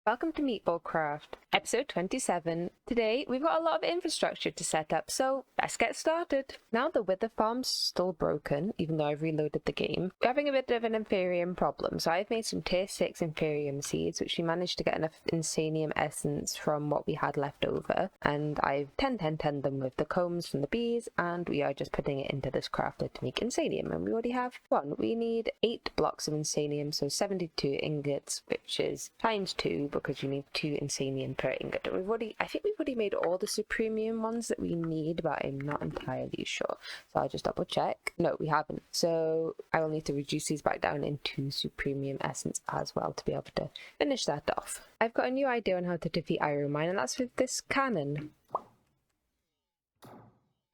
Welcome to MeatballCraft, episode 27. Today, we've got a lot of infrastructure to set up, so let's get started. Now the wither farm's still broken, even though I've reloaded the game. We're having a bit of an Inferium problem, so I've made some tier 6 Inferium seeds, which we managed to get enough Insanium essence from what we had left over, and I've 10 them with the combs from the bees, and we are just putting it into this crafter to make Insanium, and we already have one. We need 8 blocks of Insanium, so 72 ingots, which is times 2, because you need 2 Insanium per ingot. And I think we've already made all the Supremium ones that we need, but I'm not entirely sure. So I'll just double check. No, we haven't. So I will need to reduce these back down into Supremium essence as well to be able to finish that off. I've got a new idea on how to defeat Iro Mine, and that's with this cannon.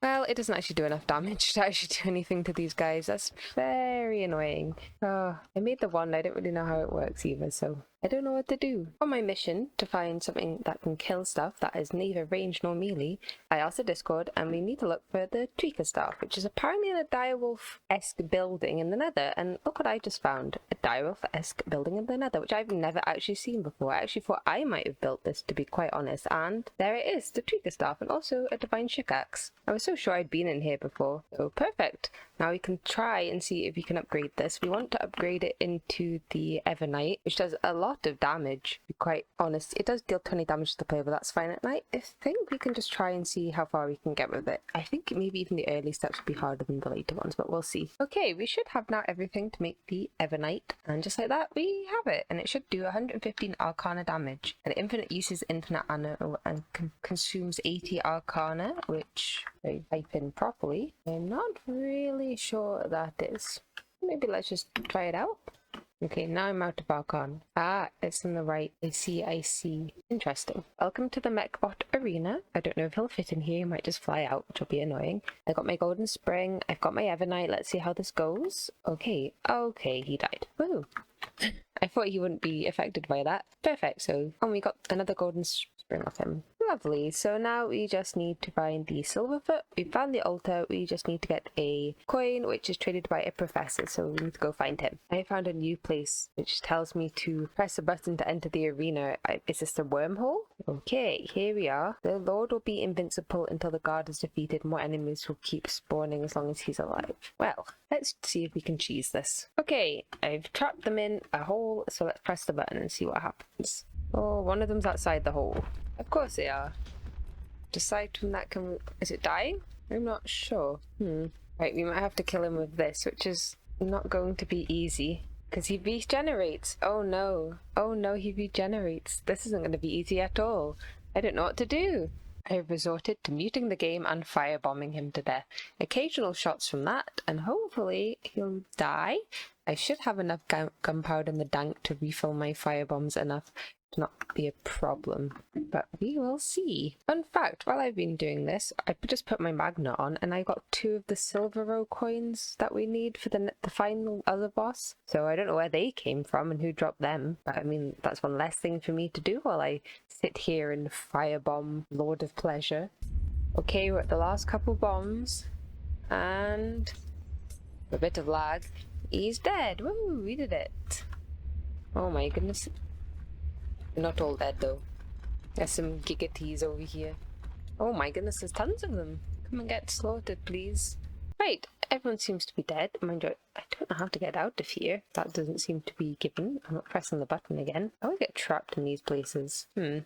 Well, it doesn't actually do enough damage to actually do anything to these guys. That's very annoying. Oh, I made the one. I don't really know how it works either, so I don't know what to do. On my mission to find something that can kill stuff that is neither range nor melee, I asked the Discord, and we need to look for the Tweaker staff, which is apparently in a direwolf-esque building in the Nether. And look what I just found, a direwolf-esque building in the Nether, which I've never actually seen before. I actually thought I might have built this, to be quite honest. And there it is, the Tweaker staff, and also a divine pickaxe. I was so sure I'd been in here before. So perfect. Now we can try and see if we can upgrade this. We want to upgrade it into the Evernight, which does a lot of damage, to be quite honest. It does deal 20 damage to the player, but that's fine. And I think we can just try and see how far we can get with it. I think maybe even the early steps would be harder than the later ones, but we'll see. Okay, we should have now everything to make the Evernight, and just like that, we have it. And it should do 115 Arcana damage. And infinite uses infinite ammo and consumes 80 Arcana, which I type in properly. I'm not really sure what that is. Maybe let's just try it out. Okay, now I'm out of Archon. Ah, it's on the right. I see. Interesting. Welcome to the Mechbot Arena. I don't know if he'll fit in here. He might just fly out, which will be annoying. I got my Golden Spring. I've got my Evernight. Let's see how this goes. Okay, he died. Woo! I thought he wouldn't be affected by that. Perfect, so... And we got another Golden Spring off him. Lovely, so now we just need to find the Silverfoot. We found the altar, we just need to get a coin which is traded by a professor, so we need to go find him. I found a new place which tells me to press a button to enter the arena. Is this a wormhole? Okay, here we are. The Lord will be invincible until the guard is defeated. More enemies will keep spawning as long as he's alive. Well, let's see if we can cheese this. Okay, I've trapped them in a hole, so let's press the button and see what happens. Oh, one of them's outside the hole. Of course they are. Aside from that, is it dying? I'm not sure. Right, we might have to kill him with this, which is not going to be easy. Because he regenerates. Oh no, he regenerates. This isn't going to be easy at all. I don't know what to do. I have resorted to muting the game and firebombing him to death. Occasional shots from that, and hopefully he'll die. I should have enough gunpowder in the tank to refill my firebombs enough to not be a problem, but we will see. Fun fact, while I've been doing this, I just put my magnet on and I got 2 of the silver row coins that we need for the final other boss. So I don't know where they came from and who dropped them, but I mean, that's one less thing for me to do while I sit here and firebomb Lord of Pleasure. Okay, we're at the last couple bombs, and a bit of lag. He's dead. Woo, we did it. Oh my goodness. Not all dead though. There's some gigatees over here. Oh my goodness, there's tons of them. Come and get slaughtered, please. Right, everyone seems to be dead. Mind you, I don't know how to get out of here. That doesn't seem to be given. I'm not pressing the button again. I always get trapped in these places. Right.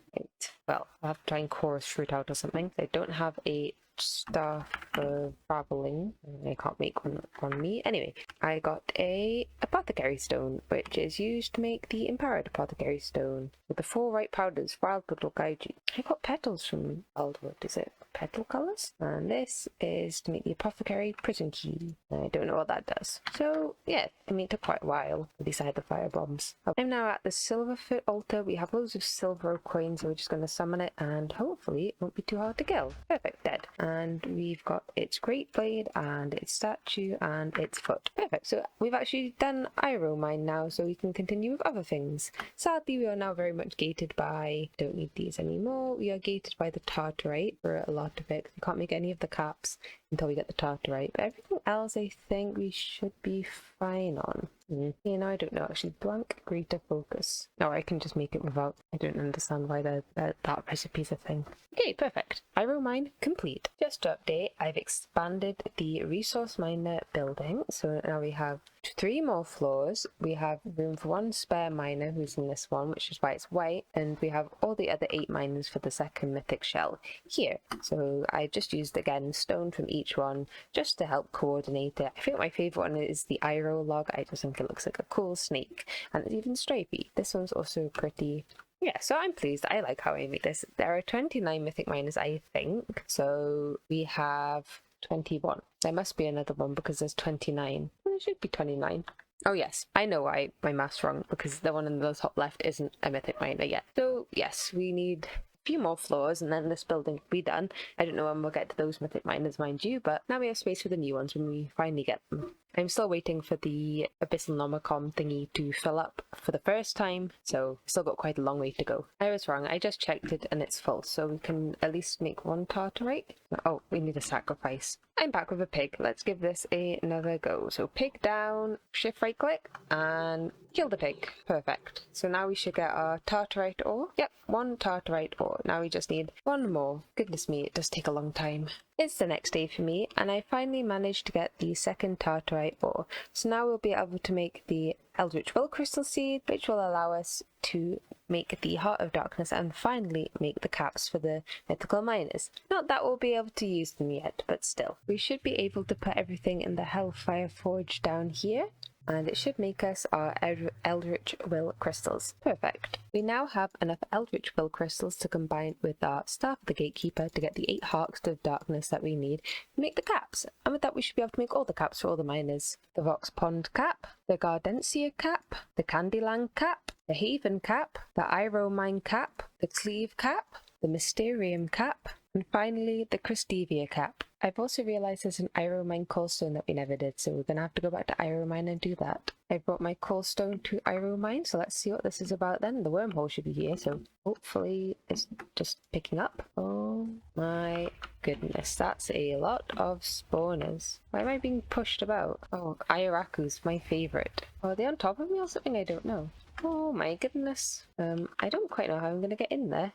Well, I'll have to try and chorus fruit out or something. I don't have a staff for traveling. I can't make one on me. Anyway, I got a apothecary stone, which is used to make the empowered apothecary stone. With the 4 right powders, Wildwood will guide you. I got petals from Wildwood. Is it petal colours? And this is to make the apothecary prison key. I don't know what that does. So yeah, I mean, it took quite a while. At least I had the fire bombs. I'm now at the Silverfoot altar. We have loads of silver coins, so we're just going to summon it, and hopefully it won't be too hard to kill. Perfect, dead. And we've got its great blade and its statue and its foot. Perfect. So we've actually done Iro Mine now, so we can continue with other things. Sadly, we are now very much gated by... Don't need these anymore. We are gated by the Tartarite for a lot of it. We can't make any of the caps until we get the Tartarite. But everything else, I think we should be fine on. You know, I don't know actually. Blank greater focus. Or I can just make it without. I don't understand why that recipe's a thing. Okay, perfect. Iro Mine complete. Just to update, I've expanded the resource miner building. So now we have 3 more floors. We have room for 1 spare miner who's in this one, which is why it's white. And we have all the other 8 miners for the second mythic shell here. So I just used again stone from each one just to help coordinate it. I think my favourite one is the Iro log. I just think it looks like a cool snake, and it's even stripy. This one's also pretty. Yeah, so I'm pleased. I like how I made this. There are 29 mythic miners, I think. So we have 21. There must be another one because there's 29. Well, there should be 29. Oh yes, I know why my math's wrong, because the one in the top left isn't a mythic miner yet. So yes, we need few more floors and then this building will be done. I don't know when we'll get to those mythic miners, mind you, but now we have space for the new ones when we finally get them. I'm still waiting for the Abyssal Nomicon thingy to fill up for the first time, so still got quite a long way to go. I was wrong, I just checked it and it's full, so we can at least make 1 tartarite. Oh, we need a sacrifice. I'm back with a pig. Let's give this another go. So pig down, shift right click, and kill the pig. Perfect. So now we should get our tartarite ore. Yep, 1 tartarite ore. Now we just need 1 more. Goodness me, it does take a long time. It's the next day for me, and I finally managed to get the second tartarite ore. So now we'll be able to make the Eldritch Will Crystal Seed, which will allow us to make the Heart of Darkness and finally make the caps for the mythical miners. Not that we'll be able to use them yet, but still. We should be able to put everything in the Hellfire Forge down here, and it should make us our Eldritch Will Crystals. Perfect. We now have enough Eldritch Will Crystals to combine with our Staff of the Gatekeeper to get the 8 Hearts of Darkness that we need to make the caps. And with that we should be able to make all the caps for all the miners. The Vox Pond cap, the Gardensia cap, the Candyland cap, the Haven cap, the Iro Mine cap, the Cleave cap, the Mysterium cap, and finally the Christevia cap. I've also realised there's an Iro Mine coalstone that we never did, so we're going to have to go back to Iro Mine and do that. I brought my coalstone to Iro Mine, so let's see what this is about then. The wormhole should be here, so hopefully it's just picking up. Oh my goodness, that's a lot of spawners. Why am I being pushed about? Oh, Ayaraku's my favourite. Are they on top of me or something? I don't know. Oh my goodness. I don't quite know how I'm going to get in there.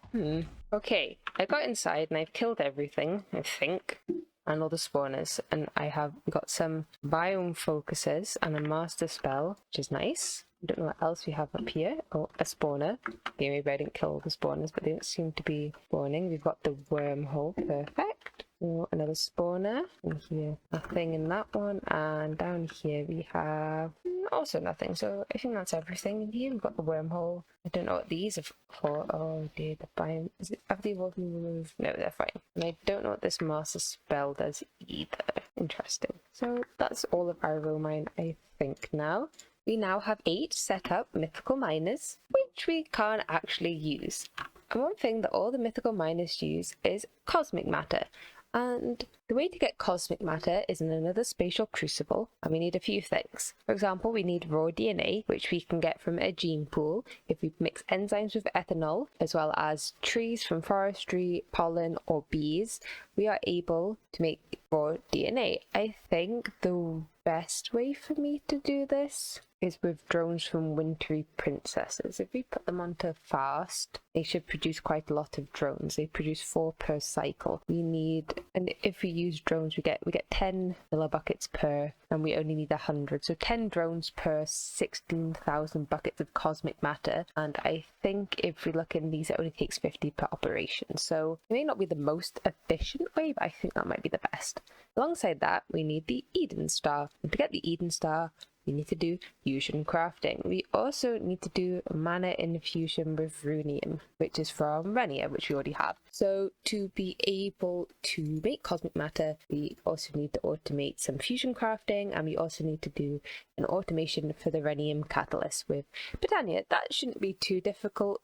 Okay, I got inside and I've killed everything, I think. And all the spawners, and I have got some biome focuses and a master spell, which is nice. I don't know what else we have up here. Oh, a spawner. Okay, maybe I didn't kill all the spawners, but they don't seem to be spawning. We've got the wormhole. Perfect. Oh, another spawner. And here, nothing in that one. And down here we have also nothing. So I think that's everything. And here we've got the wormhole. I don't know what these are for. Oh dear, the biome. Is it, have they all been removed? No, they're fine. And I don't know what this master spell does either. Interesting. So that's all of Iro Mine, I think, now. We now have 8 set up mythical miners, which we can't actually use. And one thing that all the mythical miners use is cosmic matter. And the way to get cosmic matter is in another spatial crucible, and we need a few things. For example, we need raw DNA, which we can get from a gene pool if we mix enzymes with ethanol, as well as trees from forestry, pollen, or bees. We are able to make raw DNA. I think the best way for me to do this is with drones from Wintry Princesses. If we put them onto fast, they should produce quite a lot of drones. They produce 4 per cycle. We need, and if we use drones, we get 10 millibuckets per, and we only need 100. So 10 drones per 16,000 buckets of cosmic matter. And I think if we look in these, it only takes 50 per operation. So it may not be the most efficient way, but I think that might be the best. Alongside that, we need the Eden Star. And to get the Eden Star, we need to do fusion crafting. We also need to do mana infusion with runium, which is from Renia, which we already have. So to be able to make cosmic matter, we also need to automate some fusion crafting, and we also need to do an automation for the Renium catalyst with Britannia. That shouldn't be too difficult.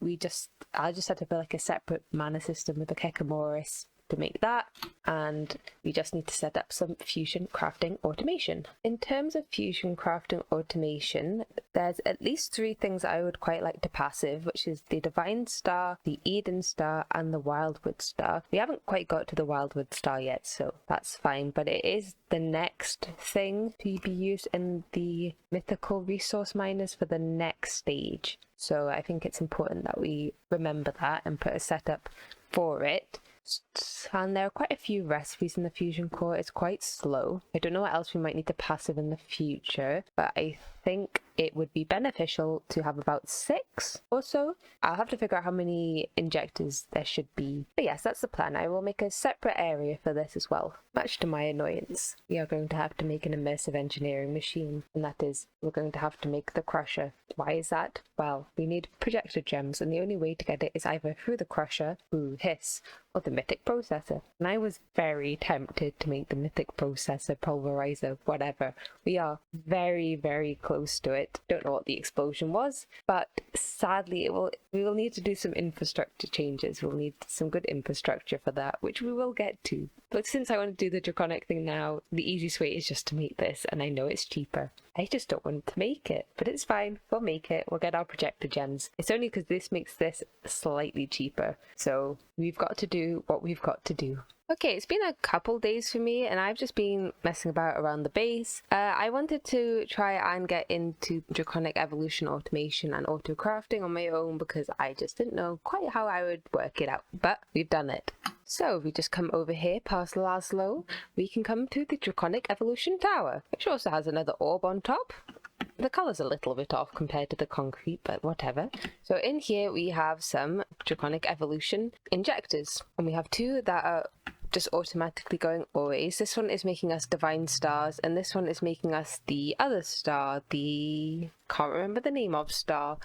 I'll just set up like a separate mana system with the Kekamoris to make that, and we just need to set up some fusion crafting automation. In terms of fusion crafting automation, there's at least 3 things I would quite like to passive, which is the Divine Star, the Eden Star, and the Wildwood Star. We haven't quite got to the Wildwood Star yet, so that's fine, but it is the next thing to be used in the mythical resource miners for the next stage. So I think it's important that we remember that and put a setup for it. And there are quite a few recipes in the fusion core. It's quite slow. I don't know what else we might need to passive in the future, but I think it would be beneficial to have about 6 or so. I'll have to figure out how many injectors there should be. But yes, that's the plan. I will make a separate area for this as well. Much to my annoyance, we are going to have to make an immersive engineering machine, and that is, we're going to have to make the crusher. Why is that? Well, we need projector gems, and the only way to get it is either through the crusher, ooh, hiss, or the mythic processor. And I was very tempted to make the mythic processor, pulverizer, whatever. We are very, very close to it. Don't know what the explosion was, but sadly we will need to do some infrastructure changes. We'll need some good infrastructure for that, which we will get to. But since I want to do the Draconic thing now, the easiest way is just to make this, and I know it's cheaper. I just don't want to make it, but it's fine. We'll make it. We'll get our projector gems. It's only because this makes this slightly cheaper. So we've got to do what we've got to do. Okay, it's been a couple days for me, and I've just been messing about around the base. I wanted to try and get into Draconic evolution automation and auto crafting on my own because I just didn't know quite how I would work it out, but we've done it. So if we just come over here past Laszlo, we can come to the Draconic evolution tower, which also has another orb on top. The colour's a little bit off compared to the concrete, but whatever. So in here we have some Draconic evolution injectors, and we have 2 that are just automatically going always. This one is making us divine stars, and this one is making us the other star, the can't remember the name of star,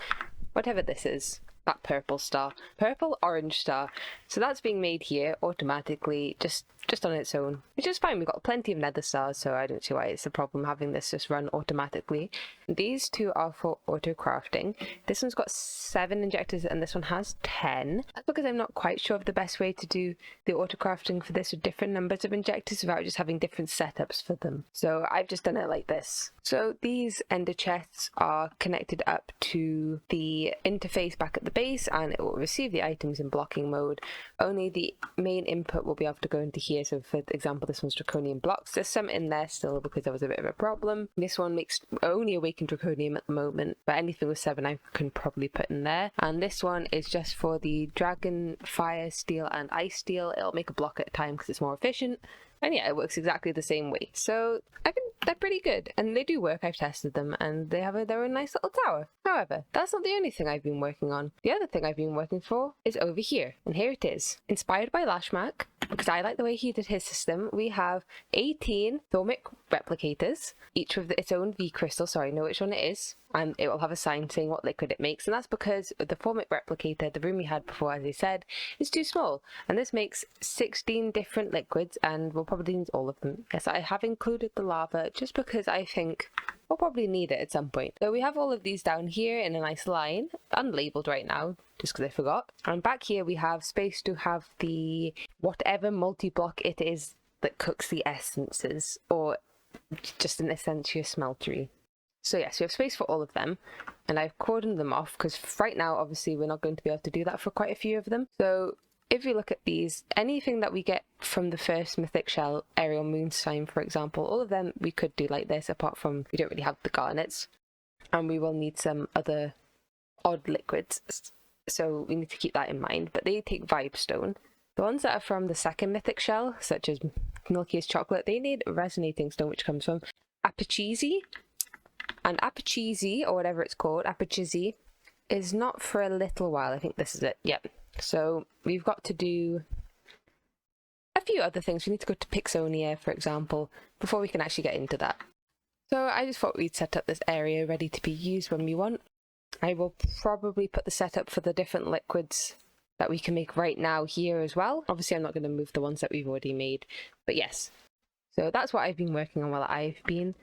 whatever this is. That purple star, purple orange star. So that's being made here automatically, just on its own, which is fine. We've got plenty of nether stars, so I don't see why it's a problem having this just run automatically. These 2 are for auto crafting. This one's got 7 injectors and this one has 10. That's because I'm not quite sure of the best way to do the auto crafting for this with different numbers of injectors without just having different setups for them. So I've just done it like this. So these ender chests are connected up to the interface back at the base, and it will receive the items in blocking mode. Only the main input will be able to go into here. So for example, this one's draconium blocks. There's some in there still because there was a bit of a problem. This one makes only awakened draconium at the moment, but anything with 7 I can probably put in there. And this one is just for the dragon, fire, steel, and ice steel. It'll make a block at a time because it's more efficient. And yeah, it works exactly the same way. So I think they're pretty good, and they do work. I've tested them, and they have their own nice little tower. However, that's not the only thing I've been working on. The other thing I've been working for is over here, and here it is. Inspired by Lashmak, because I like the way he did his system, we have 18 Thormic replicators, each with its own V crystal, so I know which one it is, and it will have a sign saying what liquid it makes, and that's because the Thormic replicator, the room we had before, as I said, is too small, and this makes 16 different liquids, and we'll probably need all of them. Yes, I have included the lava just because I think we'll probably need it at some point. So we have all of these down here in a nice line, unlabeled right now, just because I forgot. And back here we have space to have the whatever multi-block it is that cooks the essences, or just an essentia smeltery. So yes, we have space for all of them, and I've cordoned them off because right now obviously we're not going to be able to do that for quite a few of them. So if we look at these, anything that we get from the first mythic shell, aerial moonshine for example, all of them we could do like this, apart from we don't really have the garnets, and we will need some other odd liquids, so we need to keep that in mind. But they take vibestone. The ones that are from the second mythic shell, such as milkiest chocolate, they need resonating stone, which comes from Apachese. And Apachese, or whatever it's called, Apachese, is not for a little while. I think this is it. Yep. So we've got to do a few other things. We need to go to Pixonia, for example, before we can actually get into that. So I just thought we'd set up this area ready to be used when we want. I will probably put the setup for the different liquids that we can make right now here as well. Obviously I'm not going to move the ones that we've already made, but yes. So that's what I've been working on while I've been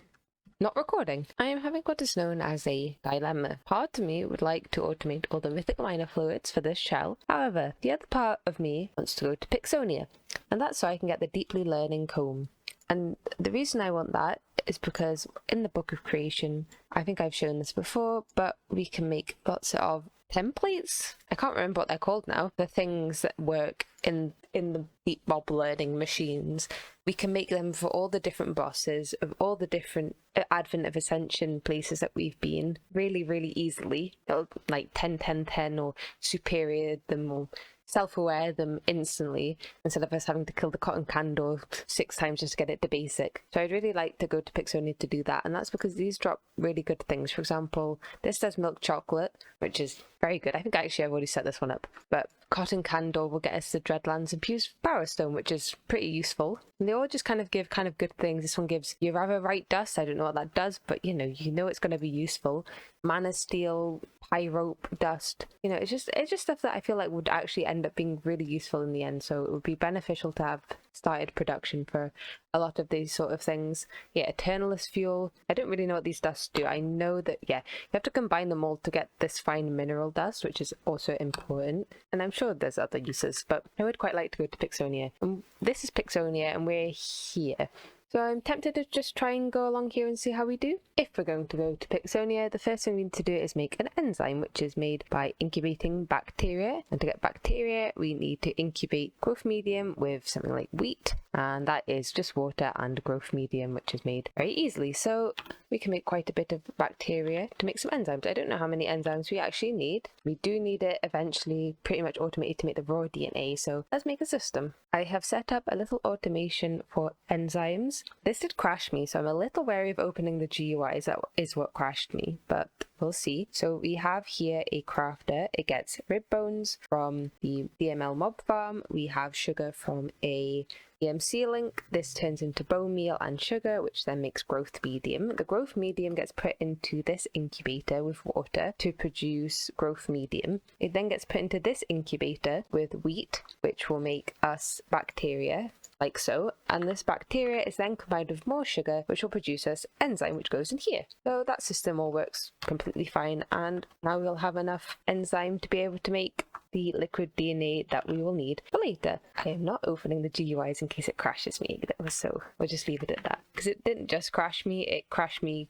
not recording. I am having what is known as a dilemma. Part of me would like to automate all the mythic miner fluids for this shell. However, the other part of me wants to go to Pixonia, and that's so I can get the deeply learning comb. And the reason I want that is because in the Book of Creation, I think I've shown this before, but we can make lots of templates. I can't remember what they're called now. The things that work in the Meatball learning machines. We can make them for all the different bosses of all the different Advent of Ascension places that we've been really, really easily. It'll, like 10, 10, 10 or superior them or self-aware them instantly instead of us having to kill the cotton candle 6 times just to get it to basic. So I'd really like to go to Pixonia to do that, and that's because these drop really good things. For example, this does milk chocolate, which is very good. I think actually I've already set this one up, but cotton candle will get us the Dreadlands and Pew's Power Stone, which is pretty useful. And they all just kind of give kind of good things. This one gives you rather right dust. I don't know what that does, but you know it's going to be useful. Mana steel, pyrope dust. You know, it's just stuff that I feel like would actually end up being really useful in the end. So it would be beneficial to have started production for a lot of these sort of things. Yeah, Eternalist fuel. I don't really know what these dusts do. I know that, yeah, you have to combine them all to get this fine mineral dust, which is also important. And I'm sure there's other uses, but I would quite like to go to Pixonia. And this is Pixonia, and we're here. So I'm tempted to just try and go along here and see how we do. If we're going to go to Pixonia, the first thing we need to do is make an enzyme, which is made by incubating bacteria. And to get bacteria, we need to incubate growth medium with something like wheat. And that is just water and growth medium, which is made very easily. So we can make quite a bit of bacteria to make some enzymes. I don't know how many enzymes we actually need. We do need it eventually pretty much automated to make the raw DNA. So let's make a system. I have set up a little automation for enzymes. This did crash me, so I'm a little wary of opening the GUIs. That is what crashed me, but we'll see. So we have here a crafter. It gets rib bones from the DML mob farm. We have sugar from a EMC link. This turns into bone meal and sugar, which then makes growth medium. The growth medium gets put into this incubator with water to produce growth medium. It then gets put into this incubator with wheat, which will make us bacteria, like so, and this bacteria is then combined with more sugar, which will produce us enzyme, which goes in here. So that system all works completely fine, and now we'll have enough enzyme to be able to make the liquid DNA that we will need for later. I am not opening the GUIs in case it crashes me, so we'll just leave it at that. Because it didn't just crash me, it crashed me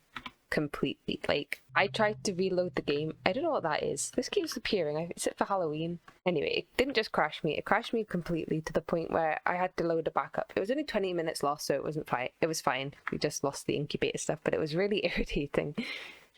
completely. Like, I tried to reload the game. I don't know what that is. This keeps appearing. Is it for Halloween? Anyway, it didn't just crash me. It crashed me completely to the point where I had to load a backup. It was only 20 minutes lost, so it wasn't fine. It was fine. We just lost the incubator stuff, but it was really irritating.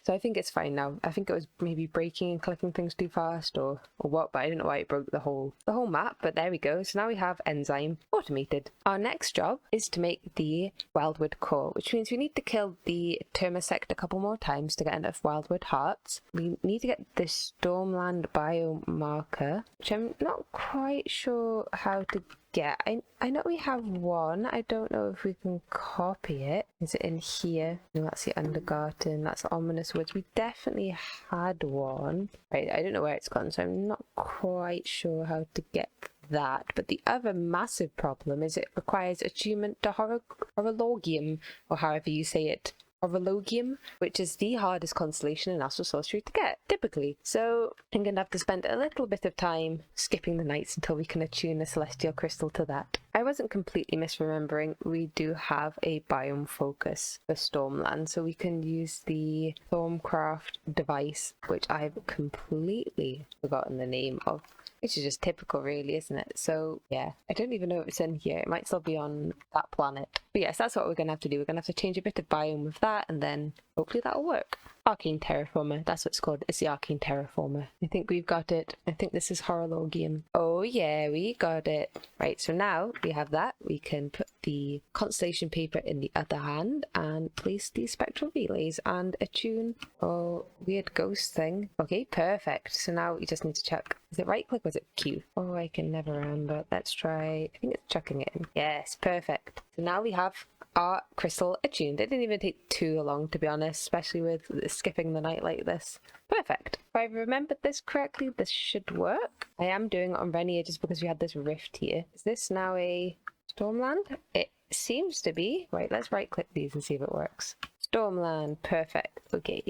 So I think it's fine now. I think it was maybe breaking and clicking things too fast or what, but I don't know why it broke the whole map, but there we go. So now we have enzyme automated. Our next job is to make the Wildwood core, which means we need to kill the Termisect a couple more times to get enough Wildwood hearts. We need to get the Stormland biomarker, which I'm not quite sure how to get. I know we have one. I don't know if we can copy it. Is it in here? No, that's the Undergarden. That's the Ominous Woods. We definitely had one. Right, I don't know where it's gone, so I'm not quite sure how to get that. But the other massive problem is it requires attunement to Horologium, or however you say it. Horologium, which is the hardest constellation in Astral Sorcery to get, typically. So I'm going to have to spend a little bit of time skipping the nights until we can attune a Celestial Crystal to that. I wasn't completely misremembering. We do have a biome focus for Stormland, so we can use the Stormcraft device, which I've completely forgotten the name of. Which is just typical, really, isn't it? So, yeah, I don't even know if it's in here. It might still be on that planet. But yes, that's what we're going to have to do. We're going to have to change a bit of biome with that, and then hopefully that'll work. Arcane Terraformer, that's what it's called. It's the Arcane Terraformer. I think we've got it. I think this is Horologium. Oh yeah, we got it. Right, so now we have that. We can put the constellation paper in the other hand and place the spectral relays and attune. Oh, weird ghost thing. Okay, perfect. So now we just need to check. Is it right click or is it Q? Oh, I can never remember. Let's try. I think it's chucking it in. Yes, perfect. So now we have our crystal attuned. It didn't even take too long, to be honest, especially with skipping the night like this. Perfect. If I remembered this correctly, this should work. I am doing it on Renia just because we had this rift here. Is this now a Stormland? It seems to be. Right, let's right click these and see if it works. Stormland, perfect. Okay,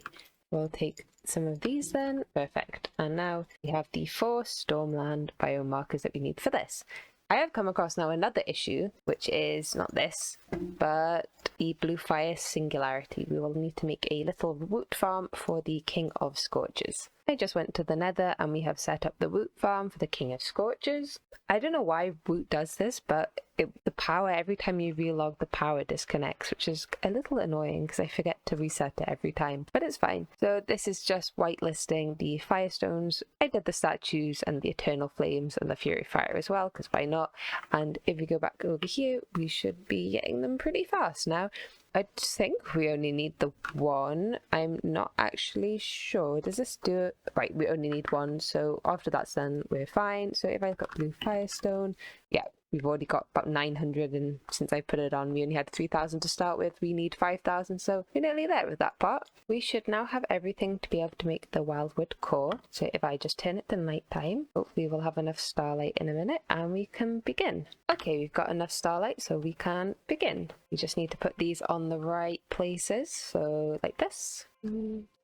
we'll take some of these then, perfect. And now we have the 4 Stormland biomarkers that we need for this. I have come across now another issue, which is not this, but the Blue Fire Singularity. We will need to make a little woot farm for the King of Scorches. I just went to the Nether and we have set up the woot farm for the King of Scorches. I don't know why woot does this, but the power, every time you relog, the power disconnects, which is a little annoying because I forget to reset it every time, but it's fine. So this is just whitelisting the Firestones. I did the statues and the Eternal Flames and the Fury Fire as well, because why not? And if we go back over here, we should be getting them pretty fast now. I think we only need the 1. I'm not actually sure. Does this do it? Right, we only need 1. So after that's done, we're fine. So if I look at Blue Firestone, yeah, we've already got about 900, and since I put it on, we only had 3,000 to start with. We need 5,000, so we're nearly there with that part. We should now have everything to be able to make the Wildwood core. So if I just turn it to night time, hopefully we'll have enough starlight in a minute and we can begin. Okay, we've got enough starlight, so we can begin. We just need to put these on the right places, so like this.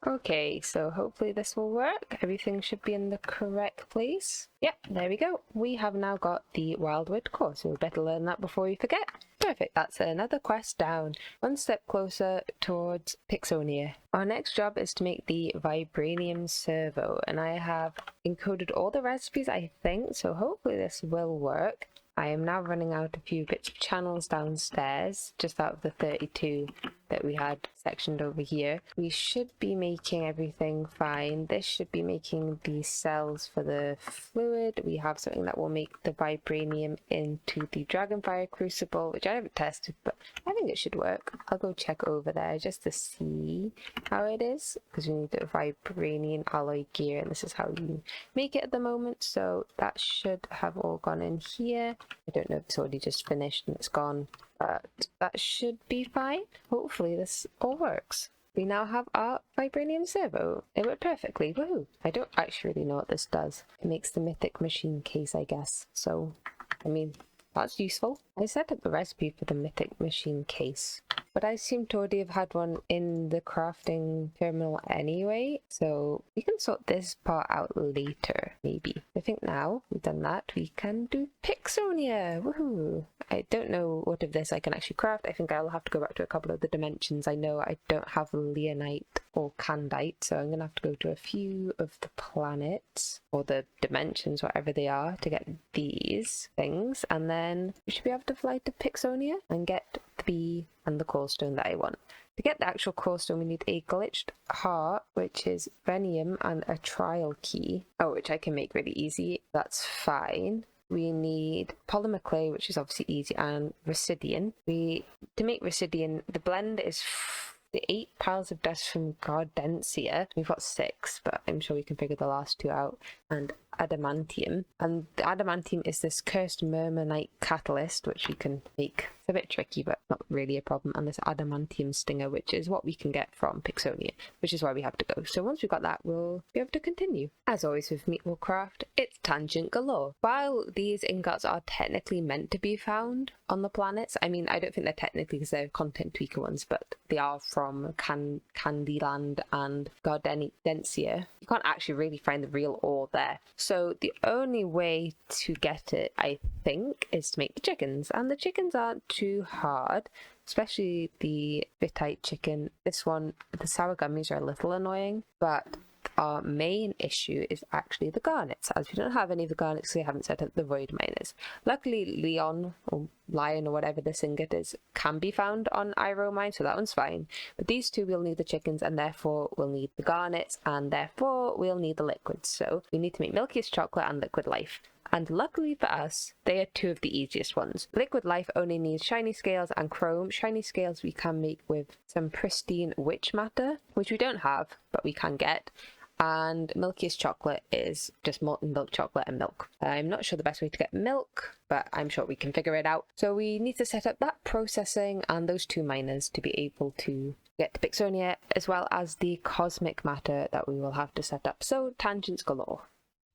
Okay, so hopefully this will work. Everything should be in the correct place. Yep, there we go. We have now got the Wildwood core, so we better learn that before we forget. Perfect, that's another quest down. One step closer towards Pixonia. Our next job is to make the Vibranium servo, and I have encoded all the recipes, I think, so hopefully this will work. I am now running out a few bits of channels downstairs, just out of the 32 that we had sectioned over here. We should be making everything fine. This should be making the cells for the fluid. We have something that will make the Vibranium into the Dragonfire Crucible, which I haven't tested, but I think it should work. I'll go check over there just to see how it is, because we need the Vibranium alloy gear, and this is how you make it at the moment. So that should have all gone in here. I don't know if it's already just finished and it's gone, but that should be fine. Hopefully this all works. We now have our Vibranium servo. It worked perfectly. Woohoo! I don't actually really know what this does. It makes the mythic machine case, I guess. So, I mean, that's useful. I set up the recipe for the mythic machine case, but I seem to already have had one in the crafting terminal anyway, so we can sort this part out later, maybe. I think now we've done that, we can do Pixonia! Woohoo! I don't know what of this I can actually craft. I think I'll have to go back to a couple of the dimensions. I know I don't have leonite or candite, so I'm going to have to go to a few of the planets, or the dimensions, whatever they are, to get these things, and then we should be able to fly to Pixonia and get the bee and the core stone that I want. To get the actual core stone, we need a glitched heart, which is Vibranium, and a trial key. Oh, which I can make really easy. That's fine. We need polymer clay, which is obviously easy, and Residian. To make Residian, the blend is the 8 piles of dust from Gardensia. We've got 6, but I'm sure we can figure the last 2 out. And adamantium. And the adamantium is this cursed murmurite catalyst, which we can make. It's a bit tricky, but not really a problem. And this adamantium stinger, which is what we can get from Pixonia, which is why we have to go. So once we've got that, we'll be able to continue. As always with MeatballCraft, it's tangent galore. While these ingots are technically meant to be found on the planets, I mean, I don't think they're technically because they're content tweaker ones, but they are from Candyland and Gardensia. You can't actually really find the real ore there. So the only way to get it, I think, is to make the chickens. And the chickens aren't too hard, especially the Bitite chicken. This one, the sour gummies are a little annoying, but our main issue is actually the garnets, as we don't have any of the garnets because we haven't set up the void miners. Luckily, Leon, or Lion, or whatever this ingot is, can be found on Iro Mine, so that one's fine. But these two, we'll need the chickens, and therefore we'll need the garnets, and therefore we'll need the liquids. So we need to make Milkiest Chocolate and Liquid Life. And luckily for us, they are 2 of the easiest ones. Liquid Life only needs shiny scales and chrome. Shiny scales we can make with some pristine witch matter, which we don't have, but we can get. And Milkiest Chocolate is just molten milk chocolate and milk. I'm not sure the best way to get milk, but I'm sure we can figure it out. So we need to set up that processing and those 2 miners to be able to get to Pixonia, as well as the cosmic matter that we will have to set up. So tangents galore.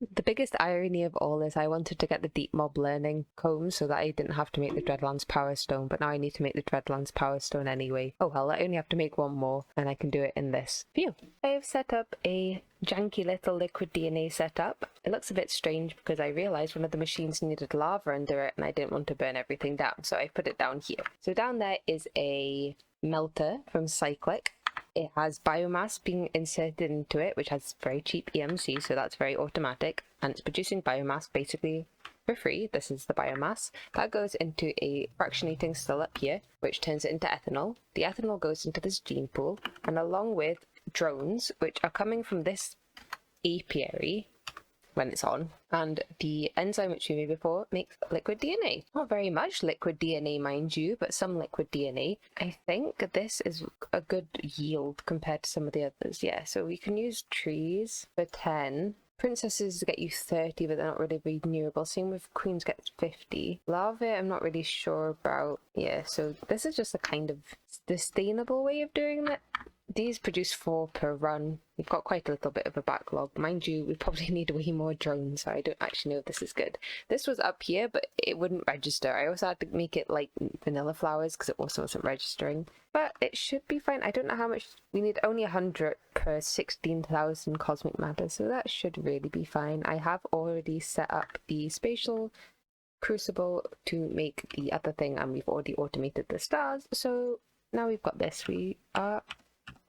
The biggest irony of all is I wanted to get the deep mob learning comb so that I didn't have to make the Dreadlands Power Stone, but now I need to make the Dreadlands Power Stone anyway. Oh well, I only have to make one more and I can do it in this view. I have set up a janky little liquid DNA setup. It looks a bit strange because I realised one of the machines needed lava under it and I didn't want to burn everything down, so I put it down here. So down there is a melter from Cyclic. It has biomass being inserted into it, which has very cheap EMC, so that's very automatic, and it's producing biomass basically for free. This is the biomass. That goes into a fractionating still up here, which turns it into ethanol. The ethanol goes into this gene pool, and along with drones, which are coming from this apiary, when it's on, and the enzyme which we made before makes liquid DNA. Not very much liquid DNA, mind you, but some liquid DNA. I think this is a good yield compared to some of the others. Yeah, so we can use trees for 10. Princesses get you 30, but they're not really renewable. Same with queens gets 50. Larvae, I'm not really sure about. Yeah, so this is just a kind of sustainable way of doing it. These produce 4 per run. We've got quite a little bit of a backlog. Mind you, we probably need way more drones, so I don't actually know if this is good. This was up here, but it wouldn't register. I also had to make it like vanilla flowers because it also wasn't registering. But it should be fine. I don't know how much. We need only 100 per 16,000 cosmic matter, so that should really be fine. I have already set up the spatial crucible to make the other thing, and we've already automated the stars, so now we've got this. We are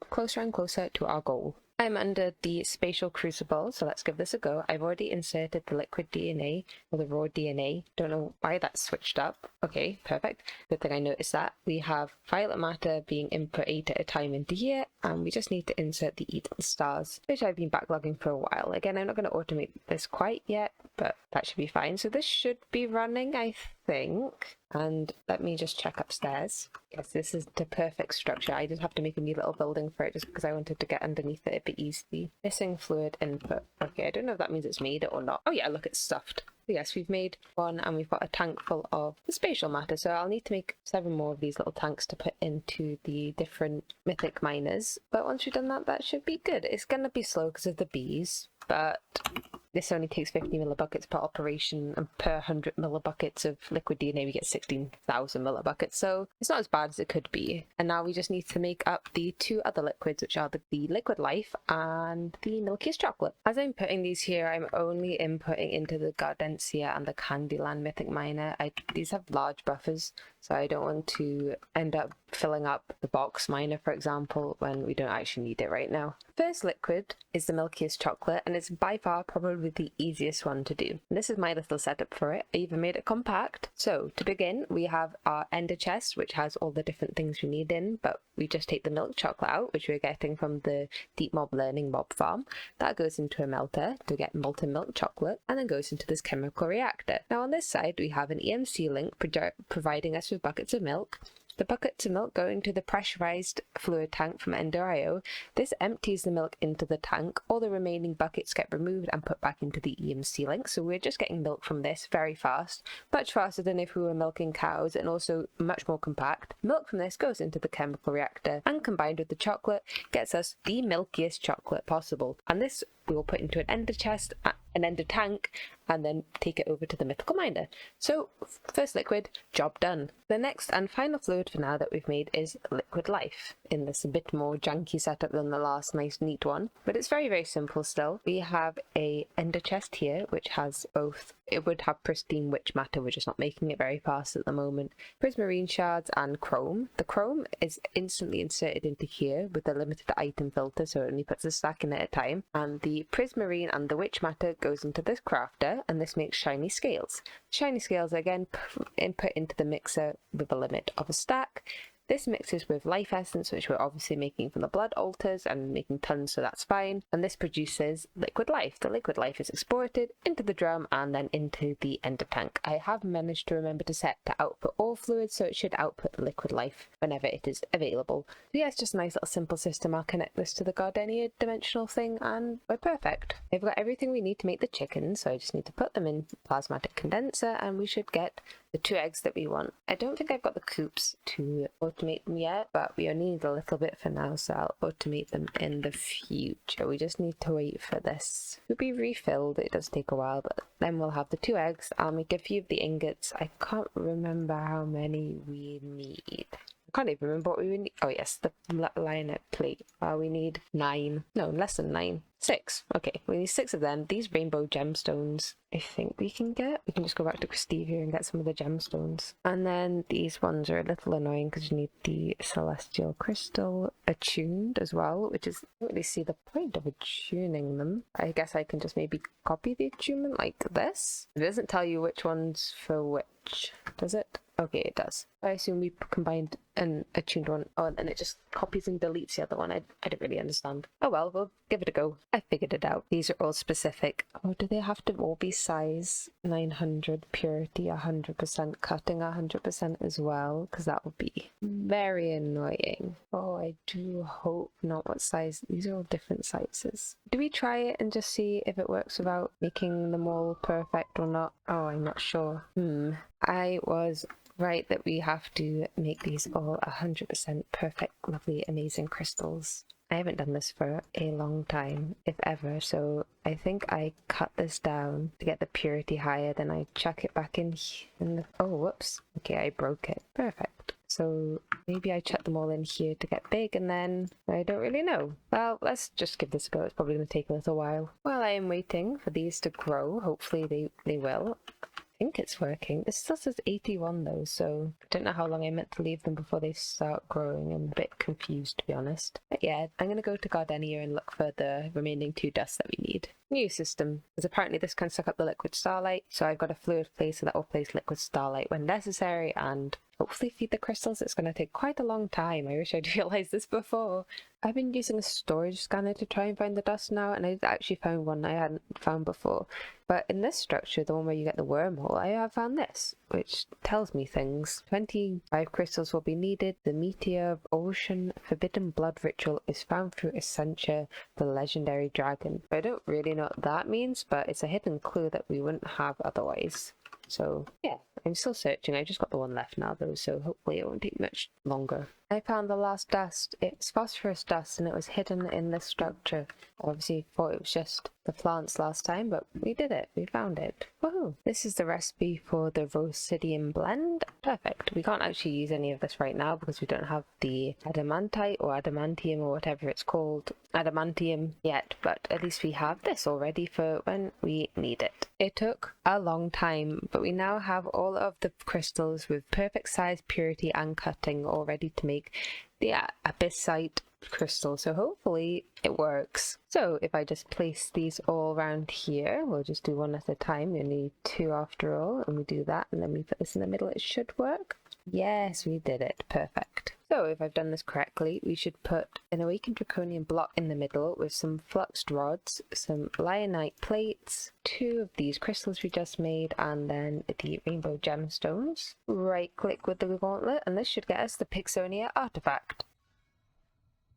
closer and closer to our goal. I'm under the spatial crucible, so let's give this a go. I've already inserted the liquid DNA, or the raw DNA. Don't know why that's switched up. Okay, perfect. Good thing I noticed that. We have violet matter being input 8 at a time into here, and we just need to insert the Eden stars, which I've been backlogging for a while. Again, I'm not going to automate this quite yet, but that should be fine. So this should be running, I think. And let me just check upstairs. Yes, this is the perfect structure. I just have to make a new little building for it just because I wanted to get underneath it a bit easily. Missing fluid input. Okay, I don't know if that means it's made it or not. Oh yeah, look, it's stuffed. So yes, we've made one and we've got a tank full of the spatial matter. So I'll need to make 7 more of these little tanks to put into the different mythic miners. But once we've done that, that should be good. It's going to be slow because of the bees, but this only takes 50 millibuckets per operation, and per 100 millibuckets of liquid DNA we get 16,000 millibuckets, so it's not as bad as it could be. And now we just need to make up the 2 other liquids, which are the liquid life and the milkiest chocolate. As I'm putting these here, I'm only inputting into the Gardensia and the Candyland mythic miner. These have large buffers, so I don't want to end up filling up the box miner, for example, when we don't actually need it right now. First liquid is the milkiest chocolate, and it's by far probably the easiest one to do. And this is my little setup for it. I even made it compact. So to begin, we have our ender chest, which has all the different things we need in, but we just take the milk chocolate out, which we're getting from the deep mob learning mob farm. That goes into a melter to get molten milk chocolate, and then goes into this chemical reactor. Now on this side, we have an EMC link providing us with buckets of milk. The buckets of milk go into the pressurized fluid tank from Ender.io. This empties the milk into the tank. All the remaining buckets get removed and put back into the EMC link. So we're just getting milk from this very fast, much faster than if we were milking cows, and also much more compact. Milk from this goes into the chemical reactor and combined with the chocolate gets us the milkiest chocolate possible. And this we will put into an ender chest, an ender tank, and then take it over to the mythical miner. So first liquid, job done. The next and final fluid for now that we've made is liquid life, in this a bit more janky setup than the last nice neat one, but it's very, very simple still. We have a ender chest here, which has both, it would have pristine witch matter, we're just not making it very fast at the moment, prismarine shards and chrome. The chrome is instantly inserted into here with a limited item filter, so it only puts a stack in at a time, and the prismarine and the witch matter goes into this crafter, and this makes shiny scales. Shiny scales again input into the mixer with a limit of a stack. This mixes with life essence, which we're obviously making from the blood altars and making tons, so that's fine. And this produces liquid life. The liquid life is exported into the drum and then into the ender tank. I have managed to remember to set to output all fluids, so it should output the liquid life whenever it is available. So yeah, it's just a nice little simple system. I'll connect this to the Gardenia dimensional thing and we're perfect. We've got everything we need to make the chickens, so I just need to put them in plasmatic condenser and we should get the 2 eggs that we want. I don't think I've got the coops to automate them yet, but we only need a little bit for now, so I'll automate them in the future. We just need to wait for this to be refilled. It does take a while, but then we'll have the 2 eggs. I'll make a few of the ingots. I can't remember how many we need. I can't even remember what we need. Oh yes, the lionette plate. We need 9. No, less than 9. 6. Okay, we need 6 of them. These rainbow gemstones, I think we can get. We can just go back to Christevia and get some of the gemstones. And then these ones are a little annoying because you need the celestial crystal attuned as well, which is, I don't really see the point of attuning them. I guess I can just maybe copy the attunement like this. It doesn't tell you which one's for which, does it? Okay, it does. I assume we combined an attuned one. Oh, and then it just copies and deletes the other one. I don't really understand. Oh well, we'll give it a go. I figured it out. These are all specific. Oh, do they have to all be size 900, purity 100%, cutting 100% as well? Because that would be very annoying. Oh, I do hope not. What size? These are all different sizes. Do we try it and just see if it works without making them all perfect or not? Oh, I'm not sure. I was right that we have to make these all 100% perfect, lovely, amazing crystals. I haven't done this for a long time, if ever, so I think I cut this down to get the purity higher, then I chuck it back in the... Oh, whoops. Okay, I broke it. Perfect. So maybe I chuck them all in here to get big, and then I don't really know. Well, let's just give this a go. It's probably going to take a little while. While I am waiting for these to grow, hopefully they will. I think it's working. This still says 81 though, so I don't know how long I meant to leave them before they start growing. I'm a bit confused, to be honest. But yeah, I'm going to go to Gardenia and look for the remaining 2 dusts that we need. New system, because apparently this can suck up the liquid starlight, so I've got a fluid placer that will place liquid starlight when necessary and hopefully feed the crystals. It's going to take quite a long time. I wish I'd realised this before. I've been using a storage scanner to try and find the dust now, and I actually found one I hadn't found before. But in this structure, the one where you get the wormhole, I have found this, which tells me things. 25 crystals will be needed. The Meteor Ocean Forbidden Blood Ritual is found through Essentia, the legendary dragon. I don't really know what that means, but it's a hidden clue that we wouldn't have otherwise. So yeah, I'm still searching. I just got the one left now though, so hopefully it won't take much longer. I found the last dust. It's phosphorus dust and it was hidden in this structure. I obviously thought it was just the plants last time, but we did it. We found it. Woohoo! This is the recipe for the Rhosidium blend. Perfect. We can't actually use any of this right now because we don't have the adamantite or adamantium or whatever it's called, adamantium yet, but at least we have this all ready for when we need it. It took a long time, but we now have all of the crystals with perfect size, purity and cutting all ready to make the abyssite crystal, so hopefully it works. So if I just place these all around here, we'll just do one at a time. We need 2 after all, and we do that, and then we put this in the middle. It should work. Yes, we did it. Perfect. So if I've done this correctly, we should put an awakened draconian block in the middle with some fluxed rods, some lionite plates, 2 of these crystals we just made, and then the rainbow gemstones. Right click with the gauntlet, and this should get us the Pixonia artifact.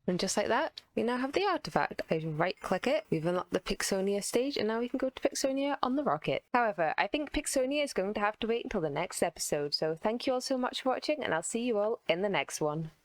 And just like that, we now have the artifact. I right click it, we've unlocked the Pixonia stage, and now we can go to Pixonia on the rocket. However, I think Pixonia is going to have to wait until the next episode, so thank you all so much for watching, and I'll see you all in the next one.